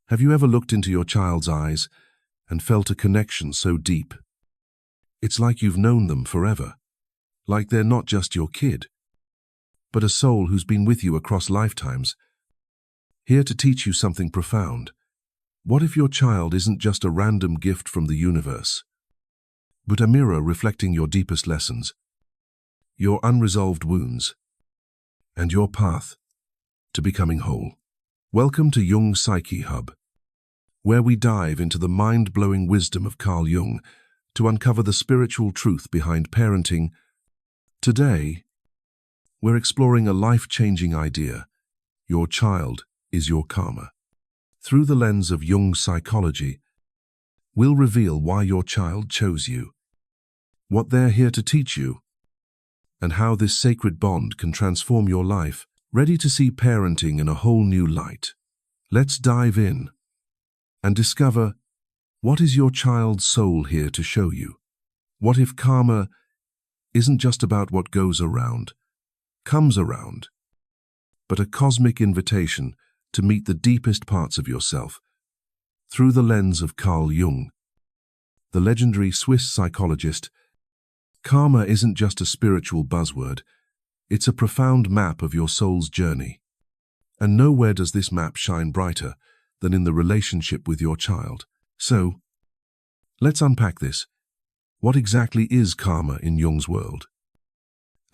Have you ever looked into your child's eyes and felt a connection so deep? It's like you've known them forever, like they're not just your kid, but a soul who's been with you across lifetimes, here to teach you something profound. What if your child isn't just a random gift from the universe, but a mirror reflecting your deepest lessons, your unresolved wounds, and your path to becoming whole? Welcome to Jung's Psyche Hub, where we dive into the mind-blowing wisdom of Carl Jung to uncover the spiritual truth behind parenting. Today, we're exploring a life-changing idea: your child is your karma. Through the lens of Jung's psychology, we'll reveal why your child chose you, what they're here to teach you, and how this sacred bond can transform your life. Ready to see parenting in a whole new light? Let's dive in and discover, what is your child's soul here to show you? What if karma isn't just about what goes around, comes around, but a cosmic invitation to meet the deepest parts of yourself? Through the lens of Carl Jung, the legendary Swiss psychologist, karma isn't just a spiritual buzzword. It's a profound map of your soul's journey. And nowhere does this map shine brighter than in the relationship with your child. So, let's unpack this. What exactly is karma in Jung's world?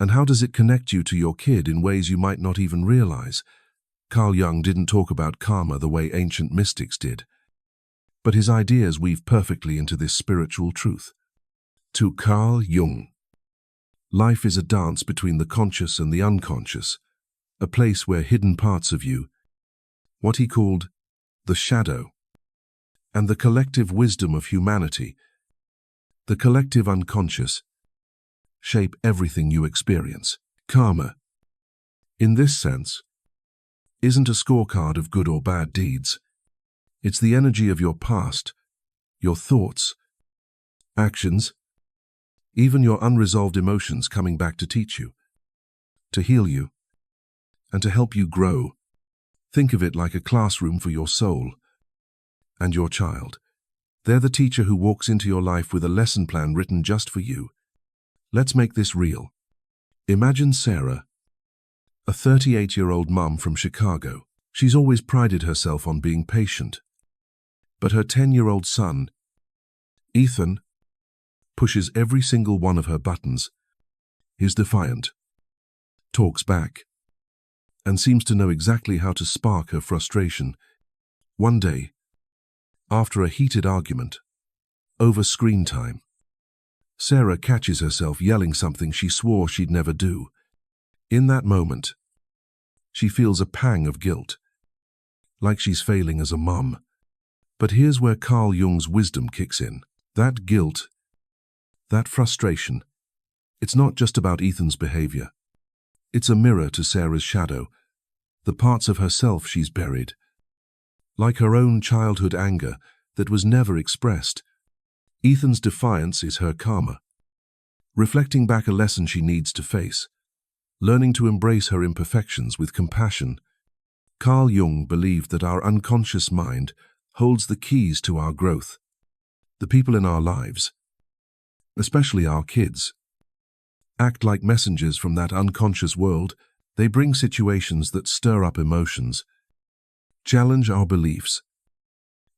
And how does it connect you to your kid in ways you might not even realize? Carl Jung didn't talk about karma the way ancient mystics did, but his ideas weave perfectly into this spiritual truth. To Carl Jung, life is a dance between the conscious and the unconscious, a place where hidden parts of you, what he called the shadow, and the collective wisdom of humanity, the collective unconscious, shape everything you experience. Karma, in this sense, isn't a scorecard of good or bad deeds. It's the energy of your past, your thoughts, actions, even your unresolved emotions coming back to teach you, to heal you, and to help you grow. Think of it like a classroom for your soul and your child. They're the teacher who walks into your life with a lesson plan written just for you. Let's make this real. Imagine Sarah, a 38-year-old mum from Chicago. She's always prided herself on being patient. But her 10-year-old son, Ethan, pushes every single one of her buttons. He's defiant, talks back, and seems to know exactly how to spark her frustration. One day, after a heated argument over screen time, Sarah catches herself yelling something she swore she'd never do. In that moment, she feels a pang of guilt, like she's failing as a mum. But here's where Carl Jung's wisdom kicks in. That guilt, that frustration, it's not just about Ethan's behavior. It's a mirror to Sarah's shadow, the parts of herself she's buried. Like her own childhood anger that was never expressed, Ethan's defiance is her karma, reflecting back a lesson she needs to face, learning to embrace her imperfections with compassion. Carl Jung believed that our unconscious mind holds the keys to our growth. The people in our lives, especially our kids, act like messengers from that unconscious world. They bring situations that stir up emotions, challenge our beliefs,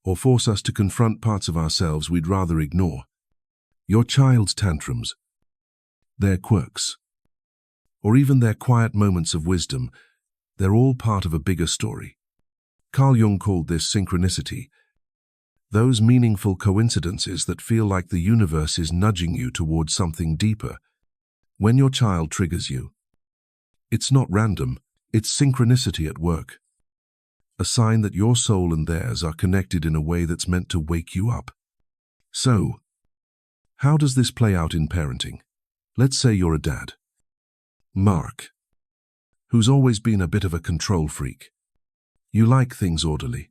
or force us to confront parts of ourselves we'd rather ignore. Your child's tantrums, their quirks, or even their quiet moments of wisdom, they're all part of a bigger story. Carl Jung called this synchronicity, those meaningful coincidences that feel like the universe is nudging you towards something deeper. When your child triggers you, it's not random, it's synchronicity at work. A sign that your soul and theirs are connected in a way that's meant to wake you up. So, how does this play out in parenting? Let's say you're a dad, Mark, who's always been a bit of a control freak. You like things orderly,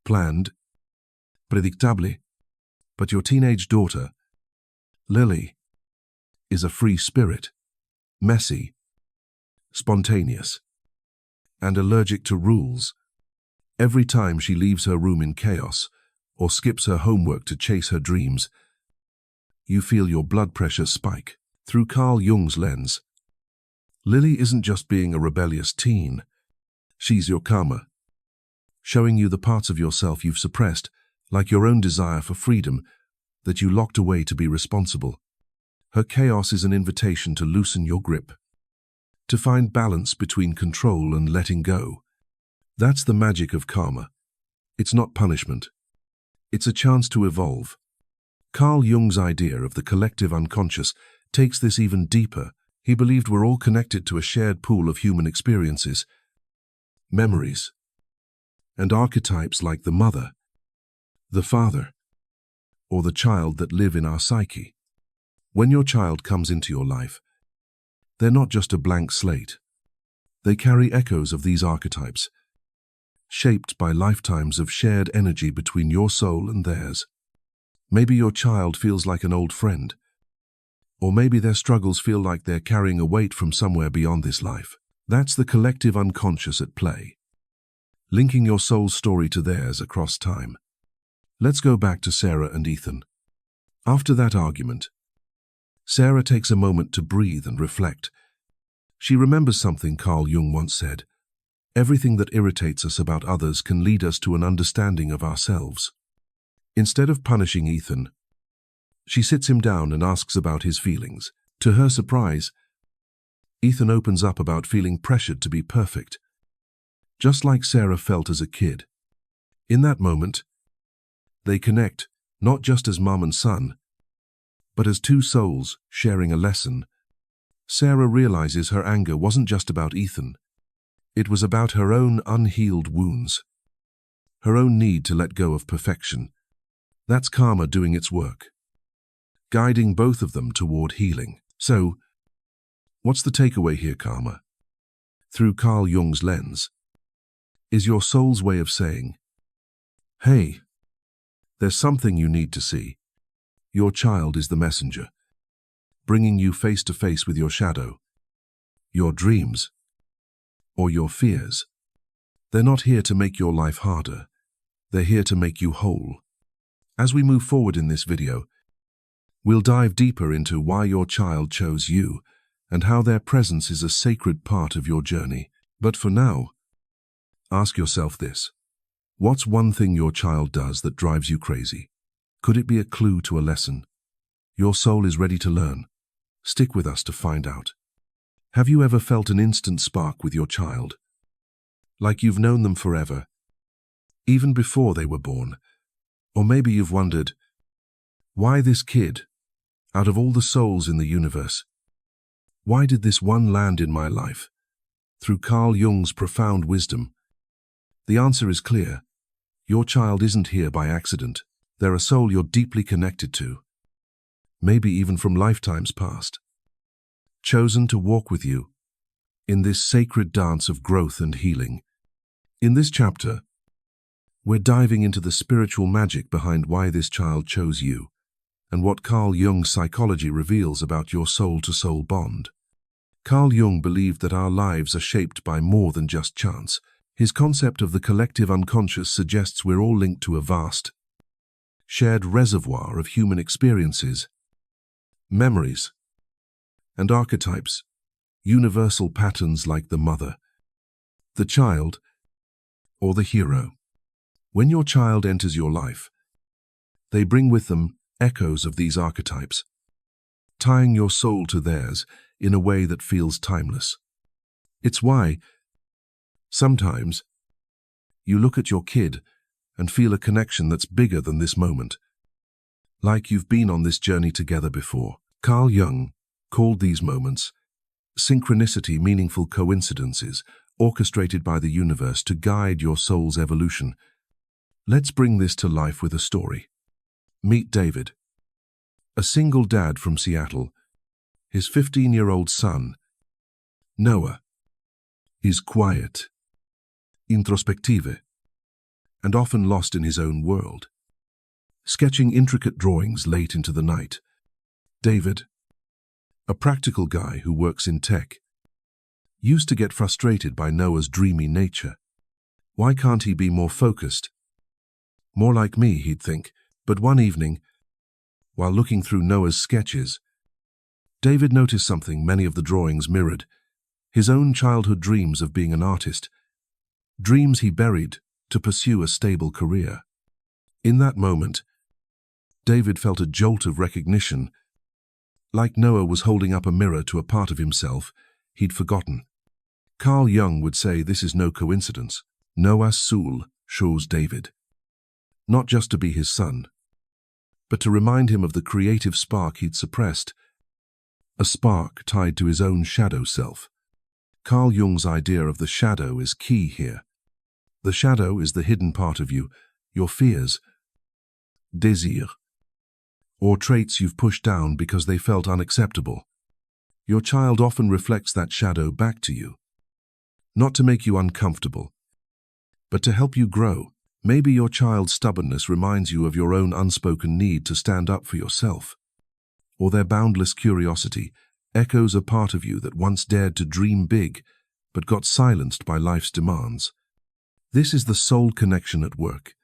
planned, predictable, but your teenage daughter, Lily, is a free spirit, messy, spontaneous, and allergic to rules. Every time she leaves her room in chaos or skips her homework to chase her dreams, you feel your blood pressure spike. Through Carl Jung's lens, Lily isn't just being a rebellious teen. She's your karma, showing you the parts of yourself you've suppressed, like your own desire for freedom that you locked away to be responsible. Her chaos is an invitation to loosen your grip, to find balance between control and letting go. That's the magic of karma. It's not punishment. It's a chance to evolve. Carl Jung's idea of the collective unconscious takes this even deeper. He believed we're all connected to a shared pool of human experiences, memories, and archetypes like the mother, the father, or the child that live in our psyche. When your child comes into your life, they're not just a blank slate. They carry echoes of these archetypes, shaped by lifetimes of shared energy between your soul and theirs. Maybe your child feels like an old friend, or maybe their struggles feel like they're carrying a weight from somewhere beyond this life. That's the collective unconscious at play, linking your soul's story to theirs across time. Let's go back to Sarah and Ethan. After that argument, Sarah takes a moment to breathe and reflect. She remembers something Carl Jung once said: everything that irritates us about others can lead us to an understanding of ourselves. Instead of punishing Ethan, she sits him down and asks about his feelings. To her surprise, Ethan opens up about feeling pressured to be perfect, just like Sarah felt as a kid. In that moment, they connect, not just as mom and son, but as two souls sharing a lesson. Sarah realizes her anger wasn't just about Ethan. It was about her own unhealed wounds, her own need to let go of perfection. That's karma doing its work, guiding both of them toward healing. So, what's the takeaway here, karma? Through Carl Jung's lens, is your soul's way of saying, hey, there's something you need to see. Your child is the messenger, bringing you face to face with your shadow, your dreams, or your fears. They're not here to make your life harder. They're here to make you whole. As we move forward in this video, we'll dive deeper into why your child chose you and how their presence is a sacred part of your journey. But for now, ask yourself this: what's one thing your child does that drives you crazy? Could it be a clue to a lesson your soul is ready to learn? Stick with us to find out. Have you ever felt an instant spark with your child? Like you've known them forever, even before they were born? Or maybe you've wondered, why this kid? Out of all the souls in the universe, why did this one land in my life? Through Carl Jung's profound wisdom, the answer is clear. Your child isn't here by accident. They're a soul you're deeply connected to, maybe even from lifetimes past, chosen to walk with you in this sacred dance of growth and healing. In this chapter, we're diving into the spiritual magic behind why this child chose you and what Carl Jung's psychology reveals about your soul-to-soul bond. Carl Jung believed that our lives are shaped by more than just chance. His concept of the collective unconscious suggests we're all linked to a vast, shared reservoir of human experiences, memories, and archetypes, universal patterns like the mother, the child, or the hero. When your child enters your life, they bring with them echoes of these archetypes, tying your soul to theirs in a way that feels timeless. It's why, sometimes, you look at your kid and feel a connection that's bigger than this moment, like you've been on this journey together before. Carl Jung called these moments synchronicity, meaningful coincidences orchestrated by the universe to guide your soul's evolution. Let's bring this to life with a story. Meet David, a single dad from Seattle. His 15-year-old son, Noah, is quiet, introspective, and often lost in his own world, sketching intricate drawings late into the night. David, a practical guy who works in tech, used to get frustrated by Noah's dreamy nature. Why can't he be more focused? More like me, he'd think. But one evening, while looking through Noah's sketches, David noticed something many of the drawings mirrored: his own childhood dreams of being an artist, dreams he buried to pursue a stable career. In that moment, David felt a jolt of recognition, like Noah was holding up a mirror to a part of himself he'd forgotten. Carl Jung would say this is no coincidence. Noah's soul chose David, not just to be his son, but to remind him of the creative spark he'd suppressed, a spark tied to his own shadow self. Carl Jung's idea of the shadow is key here. The shadow is the hidden part of you, your fears, désirs, or traits you've pushed down because they felt unacceptable. Your child often reflects that shadow back to you, not to make you uncomfortable, but to help you grow. Maybe your child's stubbornness reminds you of your own unspoken need to stand up for yourself, or their boundless curiosity echoes a part of you that once dared to dream big but got silenced by life's demands. This is the soul connection at work.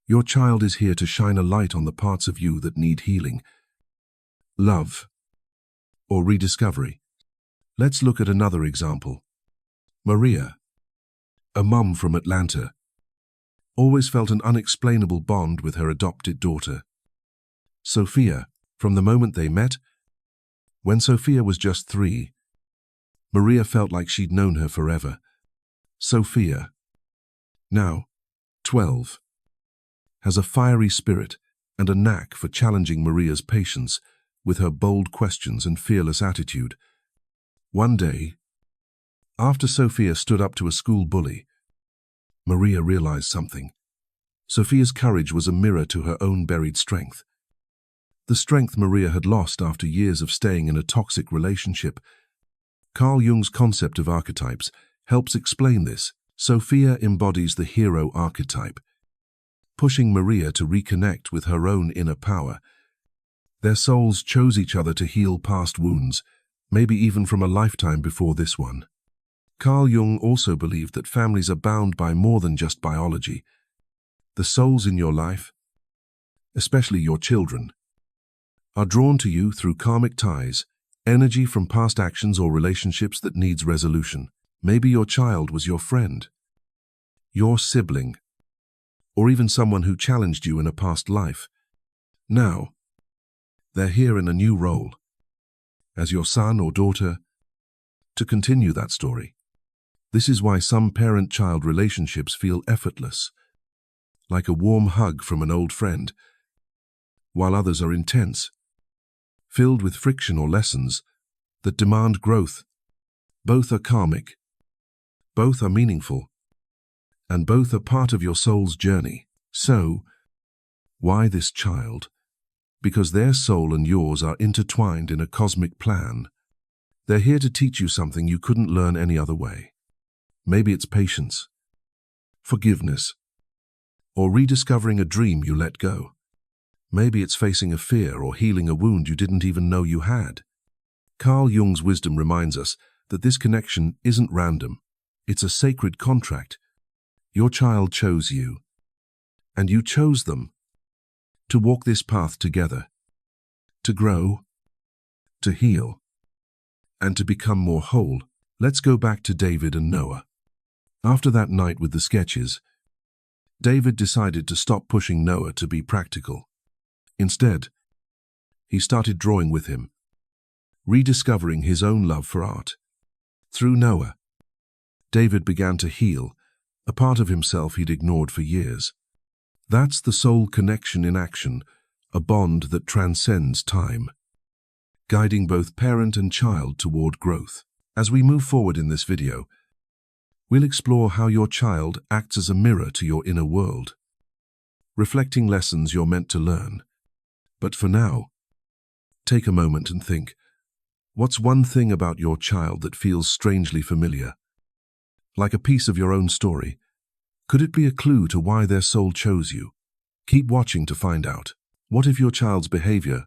Your child is here to shine a light on the parts of you that need healing, love, or rediscovery. Let's look at another example. Maria, a mum from Atlanta, always felt an unexplainable bond with her adopted daughter, Sophia. From the moment they met, when Sophia was just 3, Maria felt like she'd known her forever. Sophia, now 12, has a fiery spirit and a knack for challenging Maria's patience with her bold questions and fearless attitude. One day, after Sophia stood up to a school bully, Maria realized something. Sophia's courage was a mirror to her own buried strength. The strength Maria had lost after years of staying in a toxic relationship. Carl Jung's concept of archetypes helps explain this. Sophia embodies the hero archetype, pushing Maria to reconnect with her own inner power. Their souls chose each other to heal past wounds, maybe even from a lifetime before this one. Carl Jung also believed that families are bound by more than just biology. The souls in your life, especially your children, are drawn to you through karmic ties, energy from past actions or relationships that needs resolution. Maybe your child was your friend, your sibling, or even someone who challenged you in a past life. Now, they're here in a new role, as your son or daughter, to continue that story. This is why some parent-child relationships feel effortless, like a warm hug from an old friend, while others are intense, filled with friction or lessons that demand growth. Both are karmic, both are meaningful, and both are part of your soul's journey. So, why this child? Because their soul and yours are intertwined in a cosmic plan. They're here to teach you something you couldn't learn any other way. Maybe it's patience, forgiveness, or rediscovering a dream you let go. Maybe it's facing a fear or healing a wound you didn't even know you had. Carl Jung's wisdom reminds us that this connection isn't random. It's a sacred contract. Your child chose you, and you chose them to walk this path together, to grow, to heal, and to become more whole. Let's go back to David and Noah. After that night with the sketches, David decided to stop pushing Noah to be practical. Instead, he started drawing with him, rediscovering his own love for art. Through Noah, David began to heal a part of himself he'd ignored for years. That's the soul connection in action, a bond that transcends time, guiding both parent and child toward growth. As we move forward in this video, we'll explore how your child acts as a mirror to your inner world, reflecting lessons you're meant to learn. But for now, take a moment and think, what's one thing about your child that feels strangely familiar? Like a piece of your own story. Could it be a clue to why their soul chose you? Keep watching to find out. What if your child's behavior,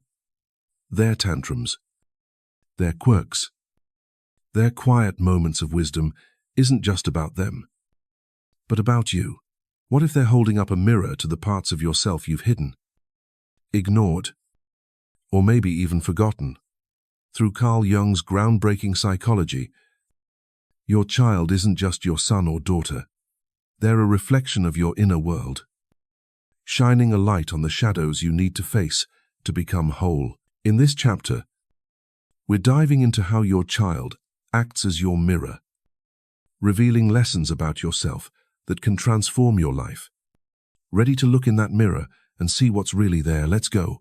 their tantrums, their quirks, their quiet moments of wisdom isn't just about them? But about you, what if they're holding up a mirror to the parts of yourself you've hidden, ignored, or maybe even forgotten? Through Carl Jung's groundbreaking psychology, your child isn't just your son or daughter. They're a reflection of your inner world, shining a light on the shadows you need to face to become whole. In this chapter, we're diving into how your child acts as your mirror, revealing lessons about yourself that can transform your life. Ready to look in that mirror and see what's really there? Let's go.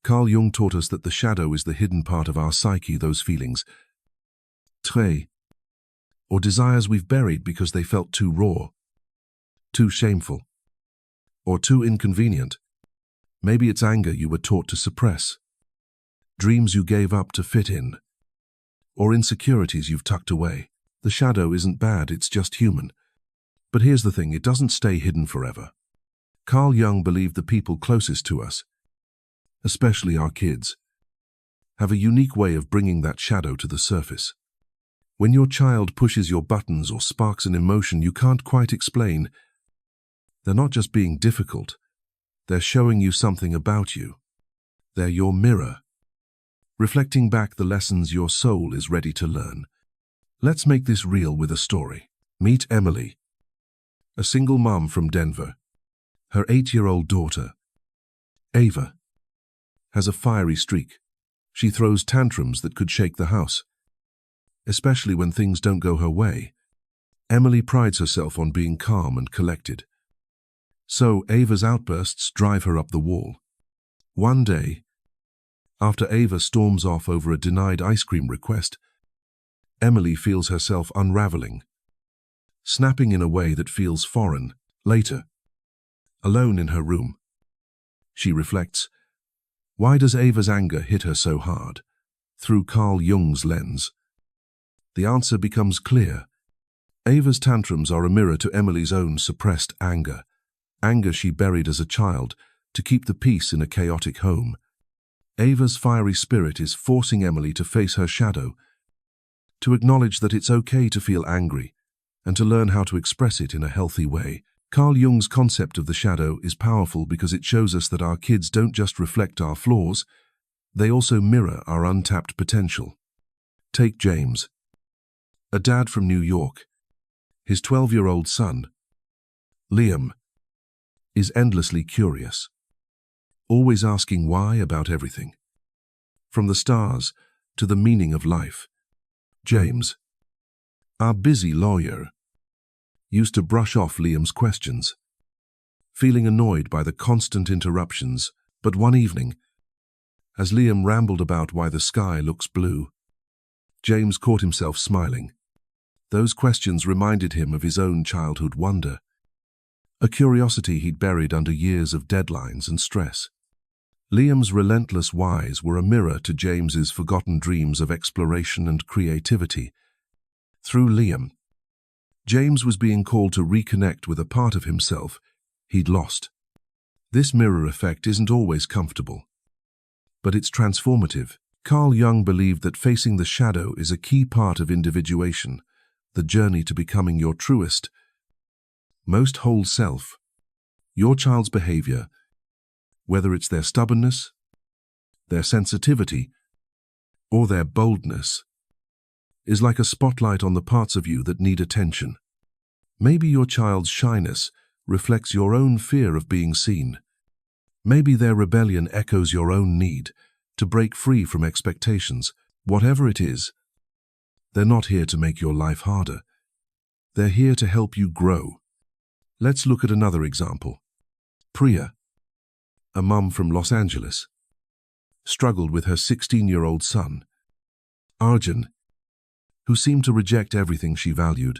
Carl Jung taught us that the shadow is the hidden part of our psyche, those feelings, truest, or desires we've buried because they felt too raw, too shameful, or too inconvenient. Maybe it's anger you were taught to suppress, dreams you gave up to fit in, or insecurities you've tucked away. The shadow isn't bad, it's just human. But here's the thing, it doesn't stay hidden forever. Carl Jung believed the people closest to us, especially our kids, have a unique way of bringing that shadow to the surface. When your child pushes your buttons or sparks an emotion you can't quite explain, they're not just being difficult, they're showing you something about you. They're your mirror, reflecting back the lessons your soul is ready to learn. Let's make this real with a story. Meet Emily, a single mom from Denver. Her 8-year-old daughter, Ava, has a fiery streak. She throws tantrums that could shake the house, especially when things don't go her way. Emily prides herself on being calm and collected. So Ava's outbursts drive her up the wall. One day, after Ava storms off over a denied ice cream request, Emily feels herself unraveling, snapping in a way that feels foreign. Later, alone in her room, she reflects, why does Ava's anger hit her so hard? Through Carl Jung's lens, the answer becomes clear. Ava's tantrums are a mirror to Emily's own suppressed anger she buried as a child to keep the peace in a chaotic home. Ava's fiery spirit is forcing Emily to face her shadow, to acknowledge that it's okay to feel angry, and to learn how to express it in a healthy way. Carl Jung's concept of the shadow is powerful because it shows us that our kids don't just reflect our flaws, they also mirror our untapped potential. Take James, a dad from New York. His 12-year-old son, Liam, is endlessly curious, always asking why about everything, from the stars to the meaning of life. James, our busy lawyer, used to brush off Liam's questions, feeling annoyed by the constant interruptions. But one evening, as Liam rambled about why the sky looks blue, James caught himself smiling. Those questions reminded him of his own childhood wonder, a curiosity he'd buried under years of deadlines and stress. Liam's relentless whys were a mirror to James's forgotten dreams of exploration and creativity. Through Liam, James was being called to reconnect with a part of himself he'd lost. This mirror effect isn't always comfortable, but it's transformative. Carl Jung believed that facing the shadow is a key part of individuation, the journey to becoming your truest, most whole self. Your child's behavior, whether it's their stubbornness, their sensitivity, or their boldness, is like a spotlight on the parts of you that need attention. Maybe your child's shyness reflects your own fear of being seen. Maybe their rebellion echoes your own need to break free from expectations. Whatever it is, they're not here to make your life harder. They're here to help you grow. Let's look at another example. Priya, a mum from Los Angeles, struggled with her 16-year-old son, Arjun, who seemed to reject everything she valued.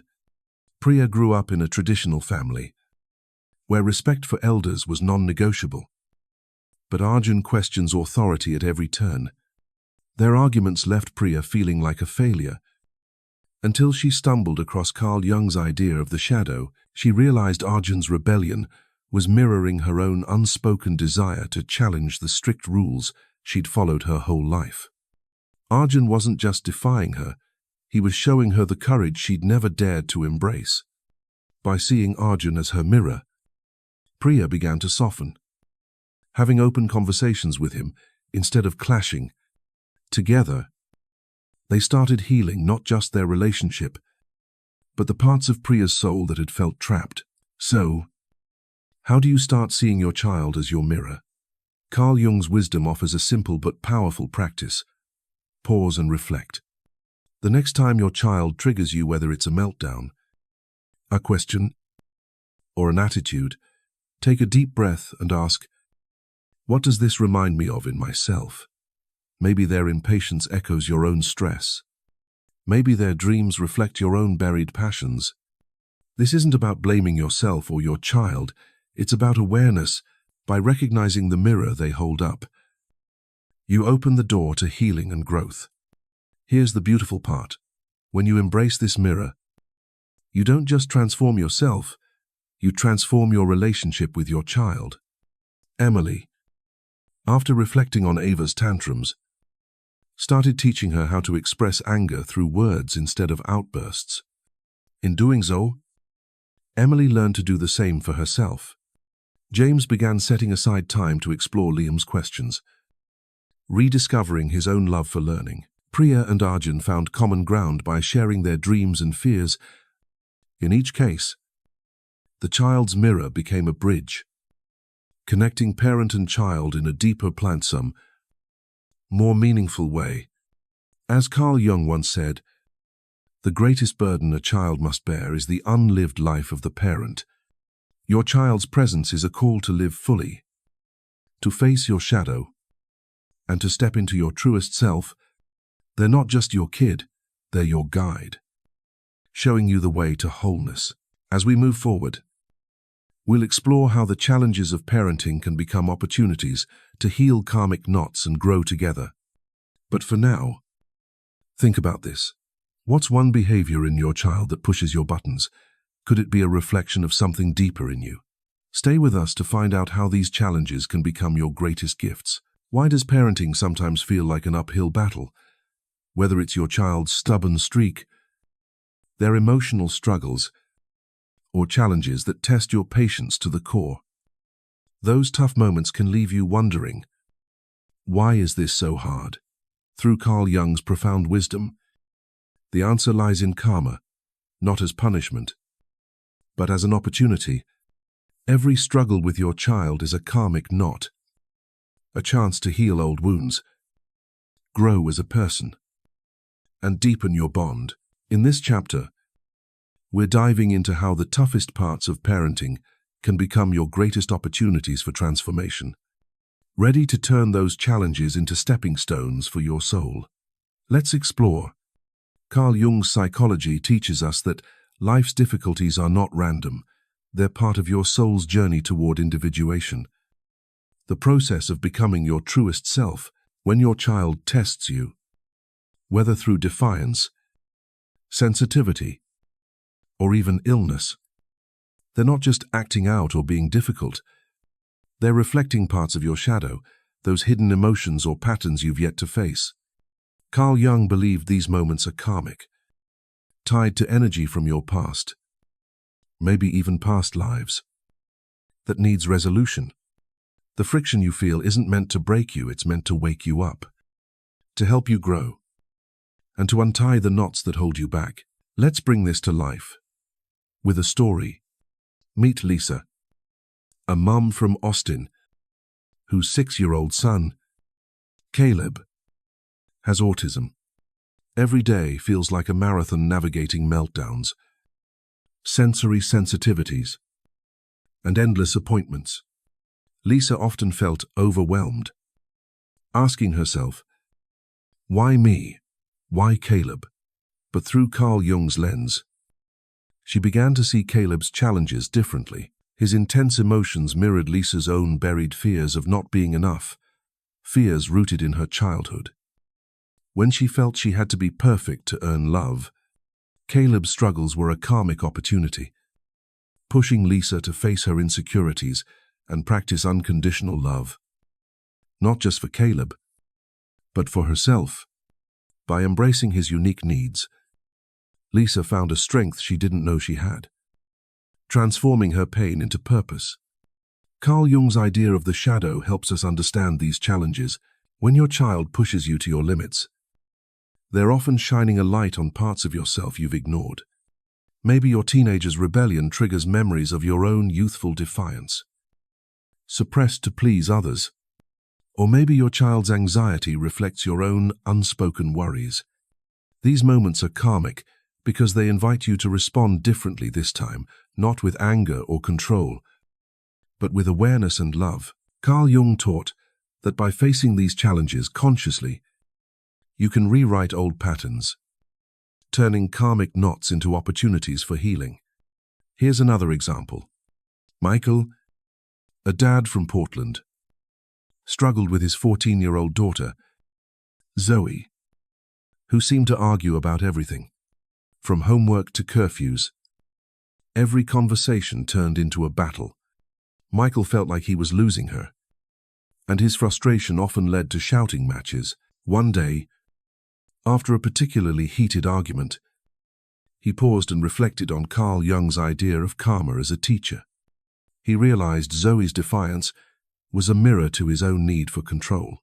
Priya grew up in a traditional family, where respect for elders was non-negotiable. But Arjun questions authority at every turn. Their arguments left Priya feeling like a failure. Until she stumbled across Carl Jung's idea of the shadow, she realized Arjun's rebellion was mirroring her own unspoken desire to challenge the strict rules she'd followed her whole life. Arjun wasn't just defying her, he was showing her the courage she'd never dared to embrace. By seeing Arjun as her mirror, Priya began to soften, having open conversations with him instead of clashing. Together, they started healing not just their relationship, but the parts of Priya's soul that had felt trapped. So, how do you start seeing your child as your mirror? Carl Jung's wisdom offers a simple but powerful practice. Pause and reflect. The next time your child triggers you, whether it's a meltdown, a question, or an attitude, take a deep breath and ask, what does this remind me of in myself? Maybe their impatience echoes your own stress. Maybe their dreams reflect your own buried passions. This isn't about blaming yourself or your child. It's about awareness. By recognizing the mirror they hold up, you open the door to healing and growth. Here's the beautiful part. When you embrace this mirror, you don't just transform yourself, you transform your relationship with your child. Emily, after reflecting on Ava's tantrums, started teaching her how to express anger through words instead of outbursts. In doing so, Emily learned to do the same for herself. James began setting aside time to explore Liam's questions, rediscovering his own love for learning. Priya and Arjun found common ground by sharing their dreams and fears. In each case, the child's mirror became a bridge, connecting parent and child in a deeper, plantsome, more meaningful way. As Carl Jung once said, the greatest burden a child must bear is the unlived life of the parent. Your child's presence is a call to live fully, to face your shadow, and to step into your truest self. They're not just your kid, they're your guide, showing you the way to wholeness. As we move forward, we'll explore how the challenges of parenting can become opportunities to heal karmic knots and grow together. But for now, think about this. What's one behavior in your child that pushes your buttons? Could it be a reflection of something deeper in you? Stay with us to find out how these challenges can become your greatest gifts. Why does parenting sometimes feel like an uphill battle? Whether it's your child's stubborn streak, their emotional struggles, or challenges that test your patience to the core. Those tough moments can leave you wondering, why is this so hard? Through Carl Jung's profound wisdom, the answer lies in karma, not as punishment, but as an opportunity. Every struggle with your child is a karmic knot, a chance to heal old wounds, grow as a person, and deepen your bond. In this chapter, we're diving into how the toughest parts of parenting can become your greatest opportunities for transformation. Ready to turn those challenges into stepping stones for your soul? Let's explore. Carl Jung's psychology teaches us that life's difficulties are not random. They're part of your soul's journey toward individuation. The process of becoming your truest self. When your child tests you, whether through defiance, sensitivity, or even illness, they're not just acting out or being difficult. They're reflecting parts of your shadow, those hidden emotions or patterns you've yet to face. Carl Jung believed these moments are karmic, tied to energy from your past, maybe even past lives, that needs resolution. The friction you feel isn't meant to break you, it's meant to wake you up, to help you grow, and to untie the knots that hold you back. Let's bring this to life with a story. Meet Lisa, a mum from Austin, whose 6-year-old son, Caleb, has autism. Every day feels like a marathon navigating meltdowns, sensory sensitivities, and endless appointments. Lisa often felt overwhelmed, asking herself, why me? Why Caleb? But through Carl Jung's lens, she began to see Caleb's challenges differently. His intense emotions mirrored Lisa's own buried fears of not being enough, fears rooted in her childhood. When she felt she had to be perfect to earn love, Caleb's struggles were a karmic opportunity, pushing Lisa to face her insecurities and practice unconditional love, not just for Caleb, but for herself. By embracing his unique needs, Lisa found a strength she didn't know she had. transforming her pain into purpose. Carl Jung's idea of the shadow helps us understand these challenges. When your child pushes you to your limits, they're often shining a light on parts of yourself you've ignored. Maybe your teenager's rebellion triggers memories of your own youthful defiance, suppressed to please others. Or maybe your child's anxiety reflects your own unspoken worries. These moments are karmic because they invite you to respond differently this time, not with anger or control, but with awareness and love. Carl Jung taught that by facing these challenges consciously, you can rewrite old patterns, turning karmic knots into opportunities for healing. Here's another example. Michael, a dad from Portland, struggled with his 14-year-old daughter, Zoe, who seemed to argue about everything, from homework to curfews. Every conversation turned into a battle. Michael felt like he was losing her, and his frustration often led to shouting matches. One day, after a particularly heated argument, he paused and reflected on Carl Jung's idea of karma as a teacher. He realized Zoe's defiance was a mirror to his own need for control,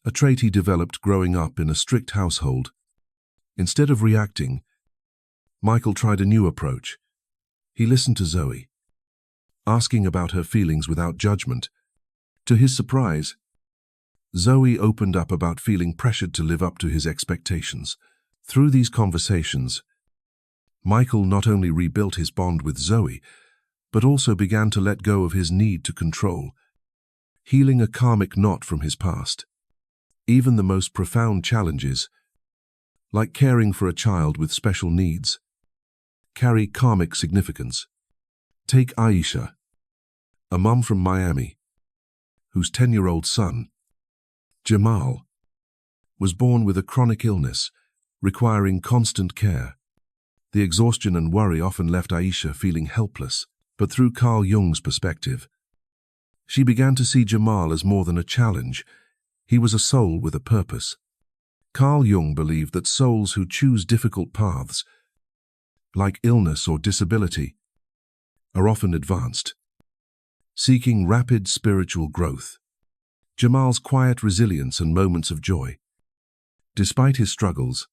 a trait he developed growing up in a strict household. Instead of reacting, Michael tried a new approach. He listened to Zoe, asking about her feelings without judgment. To his surprise, Zoe opened up about feeling pressured to live up to his expectations. Through these conversations, Michael not only rebuilt his bond with Zoe, but also began to let go of his need to control, healing a karmic knot from his past. Even the most profound challenges, like caring for a child with special needs, carry karmic significance. Take Aisha, a mum from Miami, whose 10-year-old son, Jamal, was born with a chronic illness, requiring constant care. The exhaustion and worry often left Aisha feeling helpless, but through Carl Jung's perspective, she began to see Jamal as more than a challenge. He was a soul with a purpose. Carl Jung believed that souls who choose difficult paths, like illness or disability, are often advanced, seeking rapid spiritual growth. Jamal's quiet resilience and moments of joy, despite his struggles,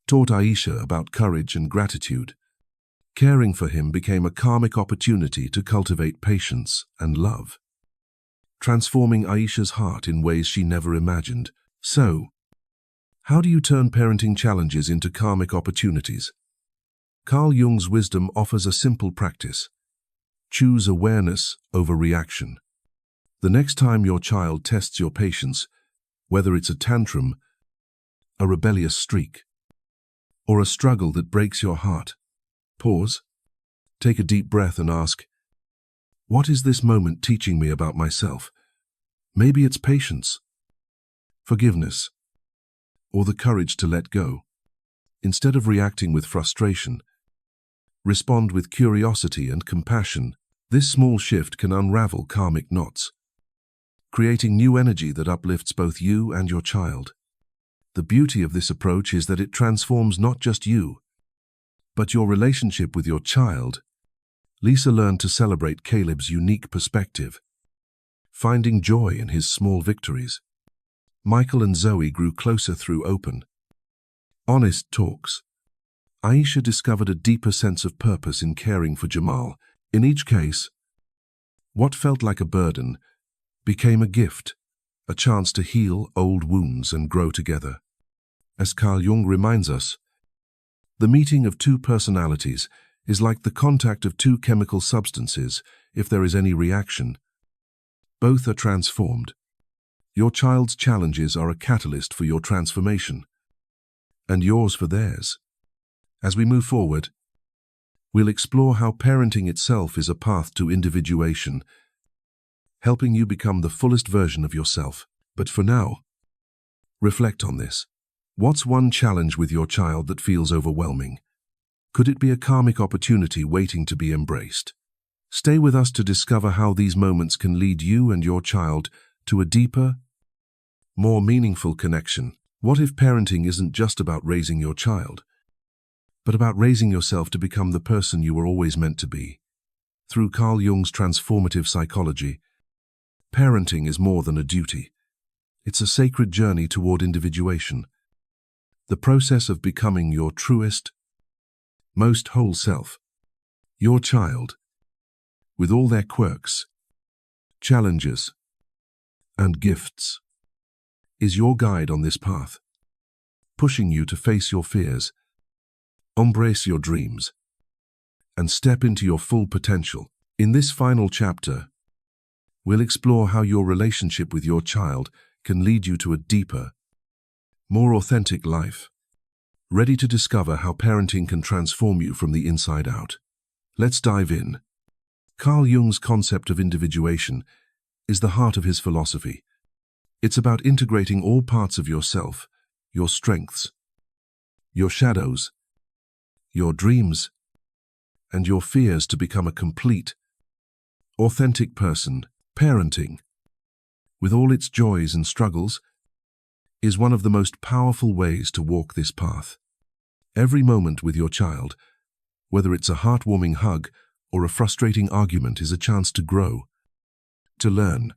taught Aisha about courage and gratitude. Caring for him became a karmic opportunity to cultivate patience and love, transforming Aisha's heart in ways she never imagined. So, how do you turn parenting challenges into karmic opportunities? Carl Jung's wisdom offers a simple practice. Choose awareness over reaction. The next time your child tests your patience, whether it's a tantrum, a rebellious streak, or a struggle that breaks your heart, pause, take a deep breath and ask, what is this moment teaching me about myself? Maybe it's patience, forgiveness, or the courage to let go. Instead of reacting with frustration, respond with curiosity and compassion. This small shift can unravel karmic knots, creating new energy that uplifts both you and your child. The beauty of this approach is that it transforms not just you, but your relationship with your child. Lisa learned to celebrate Caleb's unique perspective, finding joy in his small victories. Michael and Zoe grew closer through open, honest talks. Aisha discovered a deeper sense of purpose in caring for Jamal. In each case, what felt like a burden became a gift, a chance to heal old wounds and grow together. As Carl Jung reminds us, the meeting of two personalities is like the contact of two chemical substances. If there is any reaction, both are transformed. Your child's challenges are a catalyst for your transformation, and yours for theirs. As we move forward, we'll explore how parenting itself is a path to individuation, helping you become the fullest version of yourself. But for now, reflect on this. What's one challenge with your child that feels overwhelming? Could it be a karmic opportunity waiting to be embraced? Stay with us to discover how these moments can lead you and your child to a deeper, more meaningful connection. What if parenting isn't just about raising your child? but about raising yourself to become the person you were always meant to be. Through Carl Jung's transformative psychology, parenting is more than a duty. It's a sacred journey toward individuation, the process of becoming your truest, most whole self. Your child, with all their quirks, challenges, and gifts, is your guide on this path, pushing you to face your fears, embrace your dreams, and step into your full potential. In this final chapter, we'll explore how your relationship with your child can lead you to a deeper, more authentic life. Ready to discover how parenting can transform you from the inside out? Let's dive in. Carl Jung's concept of individuation is the heart of his philosophy. It's about integrating all parts of yourself, your strengths, your shadows, your dreams, and your fears to become a complete, authentic person. Parenting, with all its joys and struggles, is one of the most powerful ways to walk this path. Every moment with your child, whether it's a heartwarming hug or a frustrating argument, is a chance to grow, to learn,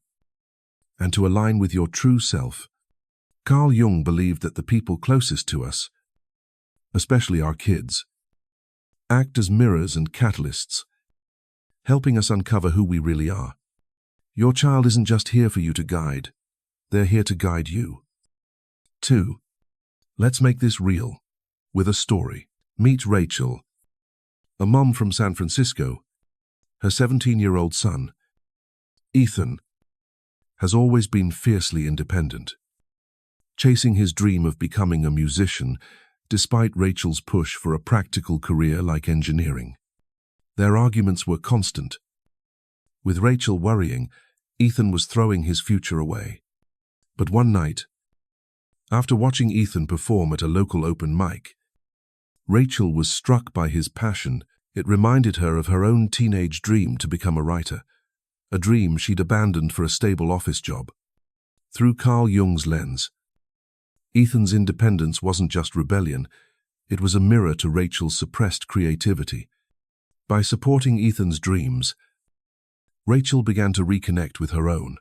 and to align with your true self. Carl Jung believed that the people closest to us, especially our kids, act as mirrors and catalysts, helping us uncover who we really are. Your child isn't just here for you to guide, they're here to guide you. 2. Let's make this real, with a story. Meet Rachel, a mom from San Francisco. Her 17-year-old son, Ethan, has always been fiercely independent, chasing his dream of becoming a musician despite Rachel's push for a practical career like engineering. Their arguments were constant. With Rachel worrying, Ethan was throwing his future away. But one night, after watching Ethan perform at a local open mic, Rachel was struck by his passion. It reminded her of her own teenage dream to become a writer, a dream she'd abandoned for a stable office job. Through Carl Jung's lens, Ethan's independence wasn't just rebellion, it was a mirror to Rachel's suppressed creativity. By supporting Ethan's dreams, Rachel began to reconnect with her own,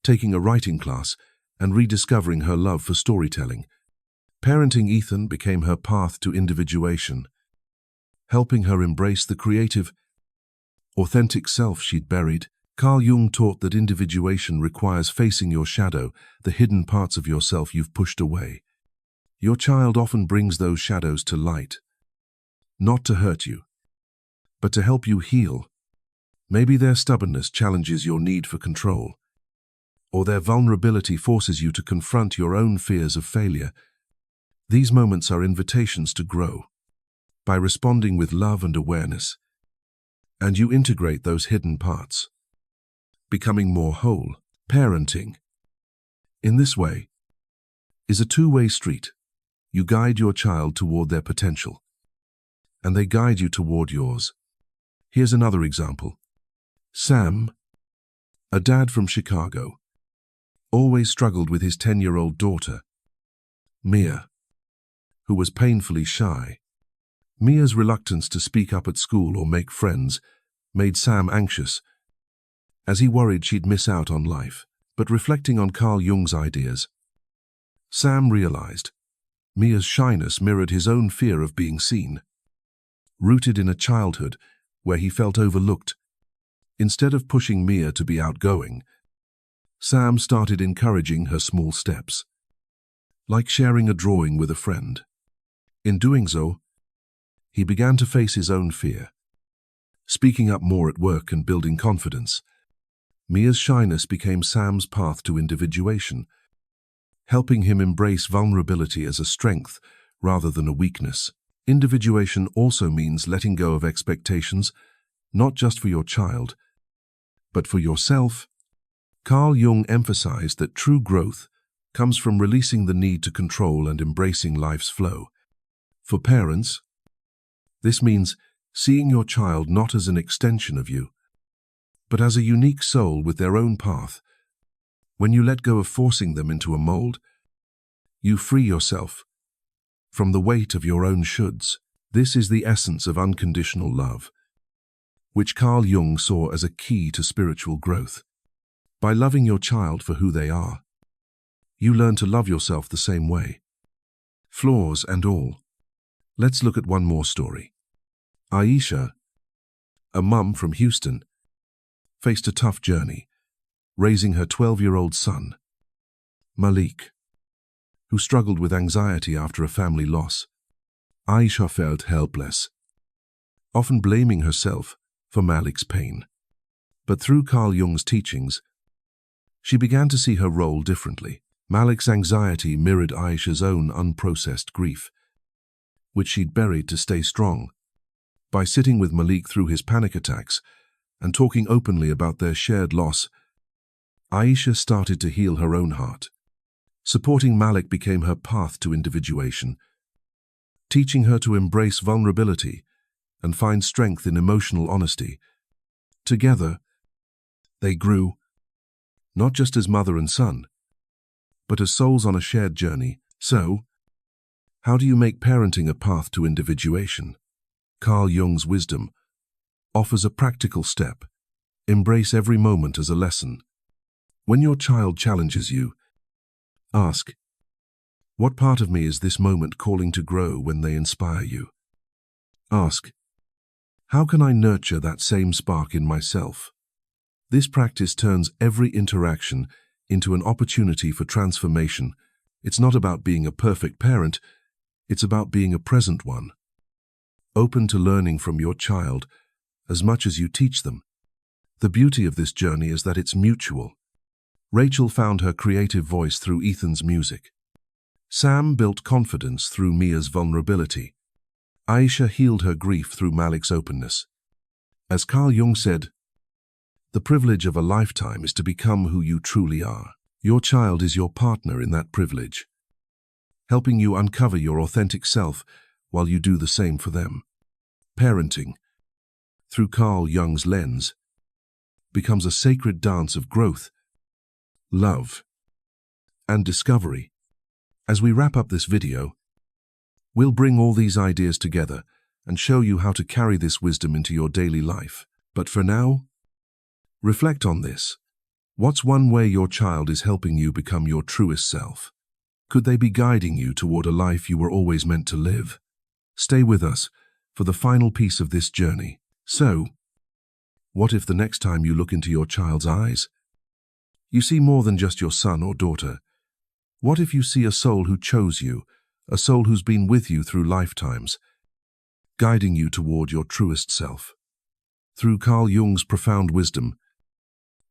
taking a writing class and rediscovering her love for storytelling. Parenting Ethan became her path to individuation, helping her embrace the creative, authentic self she'd buried. Carl Jung taught that individuation requires facing your shadow, the hidden parts of yourself you've pushed away. Your child often brings those shadows to light, not to hurt you, but to help you heal. Maybe their stubbornness challenges your need for control, or their vulnerability forces you to confront your own fears of failure. These moments are invitations to grow. By responding with love and awareness, and you integrate those hidden parts, becoming more whole. Parenting, in this way, is a two-way street. You guide your child toward their potential, and they guide you toward yours. Here's another example. Sam, a dad from Chicago, always struggled with his 10-year-old daughter, Mia, who was painfully shy. Mia's reluctance to speak up at school or make friends made Sam anxious, as he worried she'd miss out on life. But reflecting on Carl Jung's ideas, Sam realized Mia's shyness mirrored his own fear of being seen. Rooted in a childhood where he felt overlooked, instead of pushing Mia to be outgoing, Sam started encouraging her small steps, like sharing a drawing with a friend. In doing so, he began to face his own fear, speaking up more at work and building confidence. Mia's shyness became Sam's path to individuation, helping him embrace vulnerability as a strength rather than a weakness. Individuation also means letting go of expectations, not just for your child, but for yourself. Carl Jung emphasized that true growth comes from releasing the need to control and embracing life's flow. For parents, this means seeing your child not as an extension of you, but as a unique soul with their own path. When you let go of forcing them into a mold, you free yourself from the weight of your own shoulds. This is the essence of unconditional love, which Carl Jung saw as a key to spiritual growth. By loving your child for who they are, you learn to love yourself the same way, flaws and all. Let's look at one more story. Aisha, a mum from Houston, faced a tough journey, raising her 12-year-old son, Malik, who struggled with anxiety after a family loss. Aisha felt helpless, often blaming herself for Malik's pain. But through Carl Jung's teachings, she began to see her role differently. Malik's anxiety mirrored Aisha's own unprocessed grief, which she'd buried to stay strong. By sitting with Malik through his panic attacks and talking openly about their shared loss, Aisha started to heal her own heart. Supporting Malik became her path to individuation, teaching her to embrace vulnerability and find strength in emotional honesty. Together, they grew, not just as mother and son, but as souls on a shared journey. So, how do you make parenting a path to individuation? Carl Jung's wisdom offers a practical step. Embrace every moment as a lesson. When your child challenges you, ask, what part of me is this moment calling to grow? When they inspire you, ask, how can I nurture that same spark in myself? This practice turns every interaction into an opportunity for transformation. It's not about being a perfect parent, it's about being a present one, open to learning from your child as much as you teach them. The beauty of this journey is that it's mutual. Rachel found her creative voice through Ethan's music. Sam built confidence through Mia's vulnerability. Aisha healed her grief through Malik's openness. As Carl Jung said, the privilege of a lifetime is to become who you truly are. Your child is your partner in that privilege, helping you uncover your authentic self while you do the same for them. Parenting, through Carl Jung's lens, becomes a sacred dance of growth, love, and discovery. As we wrap up this video, we'll bring all these ideas together and show you how to carry this wisdom into your daily life. But for now, reflect on this. What's one way your child is helping you become your truest self? Could they be guiding you toward a life you were always meant to live? Stay with us for the final piece of this journey. So, what if the next time you look into your child's eyes, you see more than just your son or daughter? What if you see a soul who chose you, a soul who's been with you through lifetimes, guiding you toward your truest self? Through Carl Jung's profound wisdom,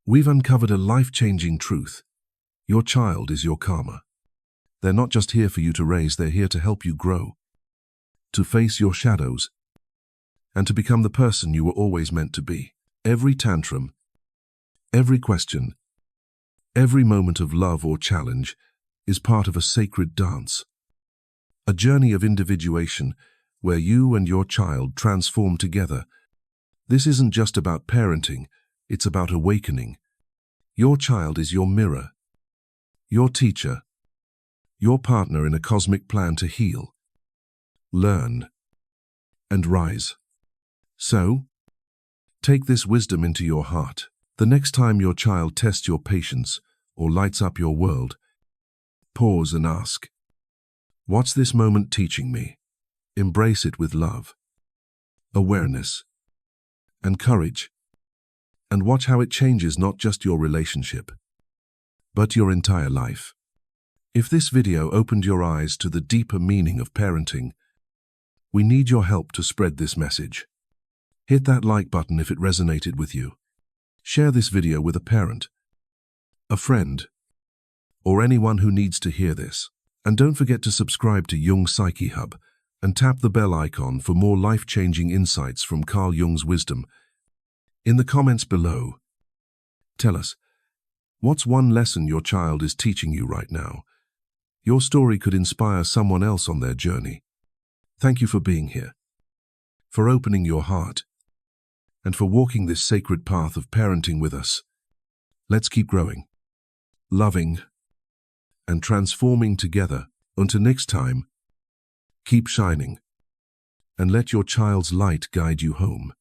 we've uncovered a life-changing truth. Your child is your karma. They're not just here for you to raise, they're here to help you grow, to face your shadows, and to become the person you were always meant to be. Every tantrum, every question, every moment of love or challenge is part of a sacred dance, a journey of individuation where you and your child transform together. This isn't just about parenting, it's about awakening. Your child is your mirror, your teacher, your partner in a cosmic plan to heal, learn, and rise. So, take this wisdom into your heart. The next time your child tests your patience or lights up your world, pause and ask, what's this moment teaching me? Embrace it with love, awareness, and courage, and watch how it changes not just your relationship, but your entire life. If this video opened your eyes to the deeper meaning of parenting, we need your help to spread this message. Hit that like button if it resonated with you. Share this video with a parent, a friend, or anyone who needs to hear this. And don't forget to subscribe to Jung Psyche Hub and tap the bell icon for more life-changing insights from Carl Jung's wisdom. In the comments below, tell us, what's one lesson your child is teaching you right now? Your story could inspire someone else on their journey. Thank you for being here, for opening your heart, and for walking this sacred path of parenting with us. Let's keep growing, loving, and transforming together. Until next time, keep shining. and let your child's light guide you home.